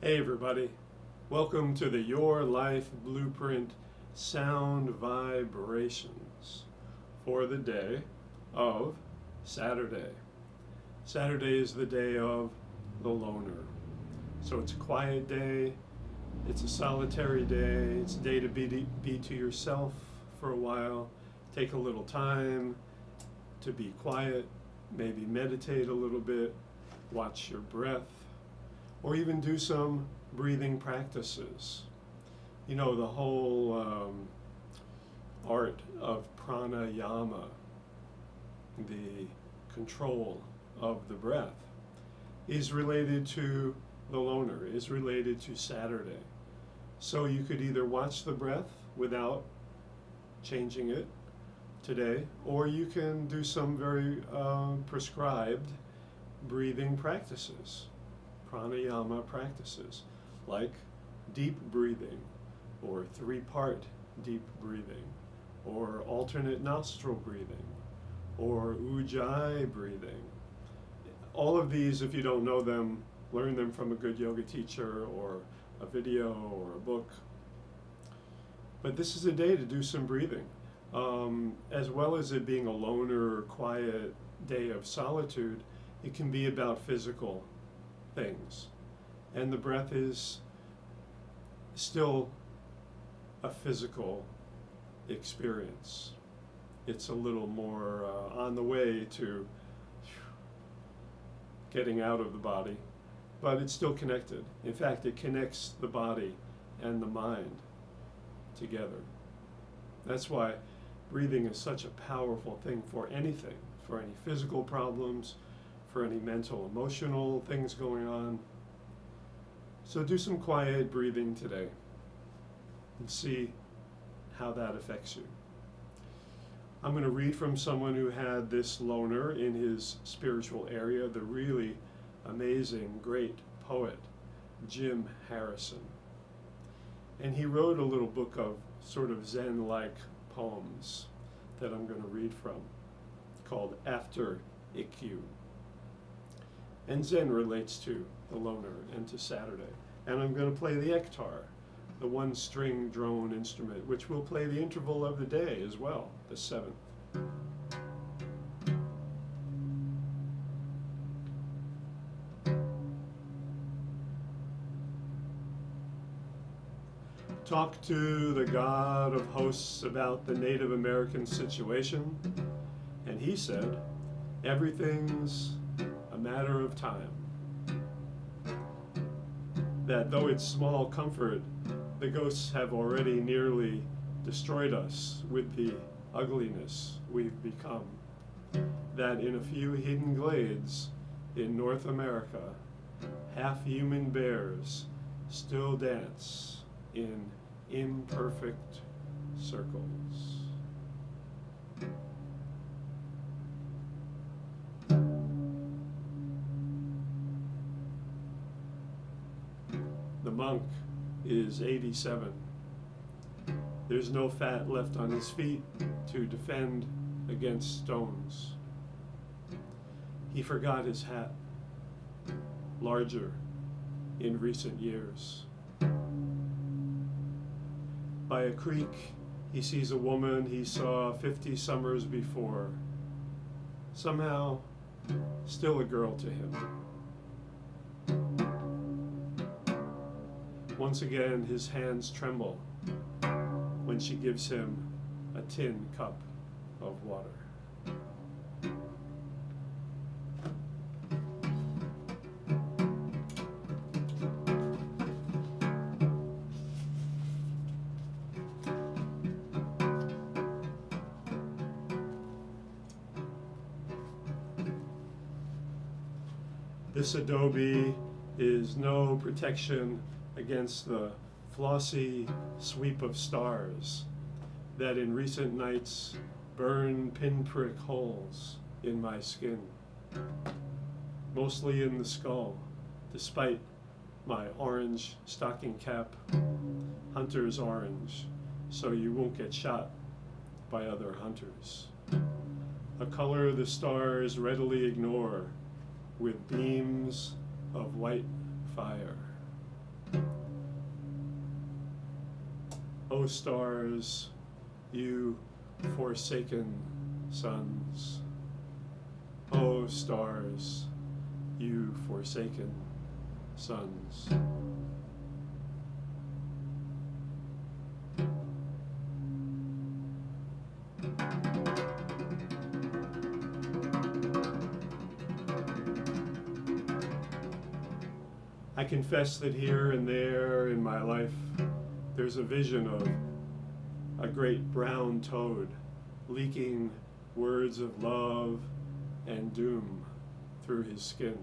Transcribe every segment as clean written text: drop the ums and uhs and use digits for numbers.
Hey everybody, welcome to the Your Life Blueprint Sound Vibrations for the day of Saturday. Saturday is the day of the loner. So it's a quiet day, it's a solitary day, it's a day to be to yourself for a while, take a little time to be quiet, maybe meditate a little bit, watch your breath, or even do some breathing practices. You know, the whole art of pranayama, the control of the breath, is related to the loner, is related to Saturday. So you could either watch the breath without changing it today, or you can do some very prescribed breathing practices. Pranayama practices like deep breathing or three-part deep breathing or alternate nostril breathing or ujjayi breathing. All of these, if you don't know them, learn them from a good yoga teacher or a video or a book. But this is a day to do some breathing. As well as it being a loner, quiet day of solitude, it can be about physical things. And the breath is still a physical experience. It's a little more on the way to getting out of the body, but it's still connected. In fact, it connects the body and the mind together. That's why breathing is such a powerful thing for anything, for any physical problems, for any mental, emotional things going on. So do some quiet breathing today and see how that affects you. I'm going to read from someone who had this loner in his spiritual area, the really amazing, great poet, Jim Harrison. And he wrote a little book of sort of Zen-like poems that I'm going to read from, called After Ikkyu. And Zen relates to the loner and to Saturday. And I'm going to play the ektar, the one-string drone instrument, which will play the interval of the day as well, the seventh. Talk to the God of hosts about the Native American situation, and he said, everything's a matter of time. That though it's small comfort, the ghosts have already nearly destroyed us with the ugliness we've become. That in a few hidden glades in North America, half-human bears still dance in imperfect circles. The monk is 87. There's no fat left on his feet to defend against stones. He forgot his hat, larger in recent years. By a creek, he sees a woman he saw 50 summers before, somehow still a girl to him. Once again, his hands tremble when she gives him a tin cup of water. This adobe is no protection against the flossy sweep of stars that in recent nights burn pinprick holes in my skin, mostly in the skull, despite my orange stocking cap, hunter's orange, so you won't get shot by other hunters. A color the stars readily ignore with beams of white fire. O stars, you forsaken sons. O stars, you forsaken sons. I confess that here and there in my life, there's a vision of a great brown toad leaking words of love and doom through his skin.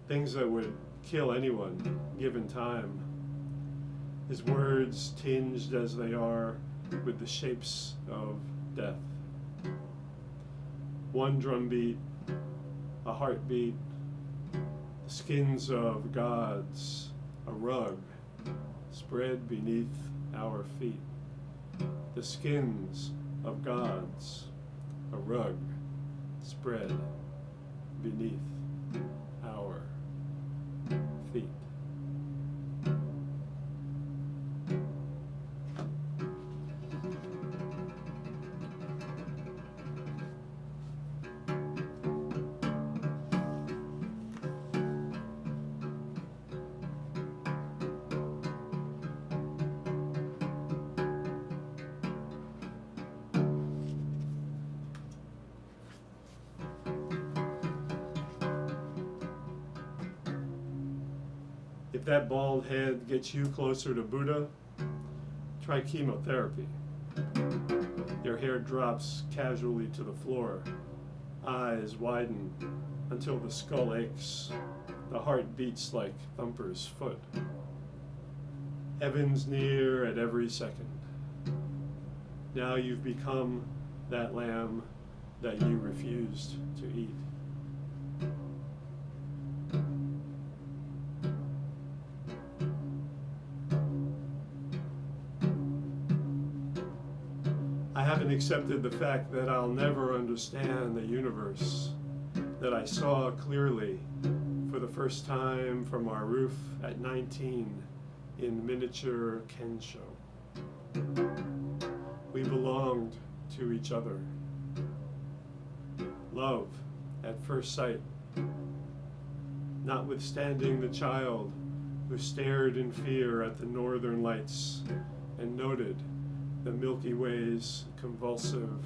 Things that would kill anyone given time. His words tinged as they are with the shapes of death. One drumbeat, a heartbeat, the skins of gods, a rug spread beneath our feet. The skins of gods, a rug spread beneath our feet. If that bald head gets you closer to Buddha, try chemotherapy. Your hair drops casually to the floor, eyes widen until the skull aches, the heart beats like Thumper's foot. Heaven's near at every second. Now you've become that lamb that you refused to eat. I haven't accepted the fact that I'll never understand the universe that I saw clearly for the first time from our roof at 19 in miniature Kensho. We belonged to each other. Love at first sight, notwithstanding the child who stared in fear at the northern lights and noted the Milky Way's convulsive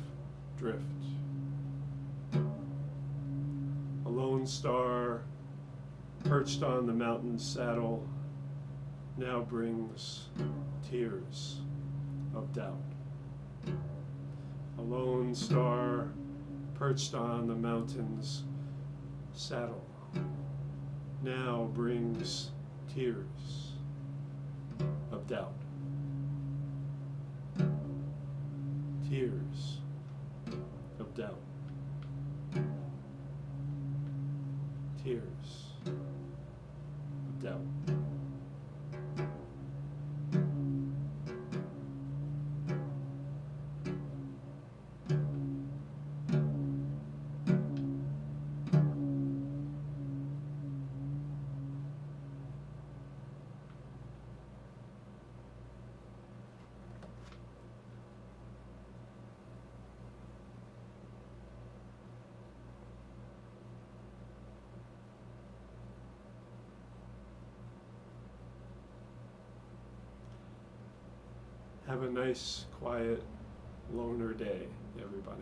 drift. A lone star perched on the mountain's saddle now brings tears of doubt. A lone star perched on the mountain's saddle now brings tears of doubt. Tears of doubt. Tears of doubt. Have a nice, quiet, loner day, everybody.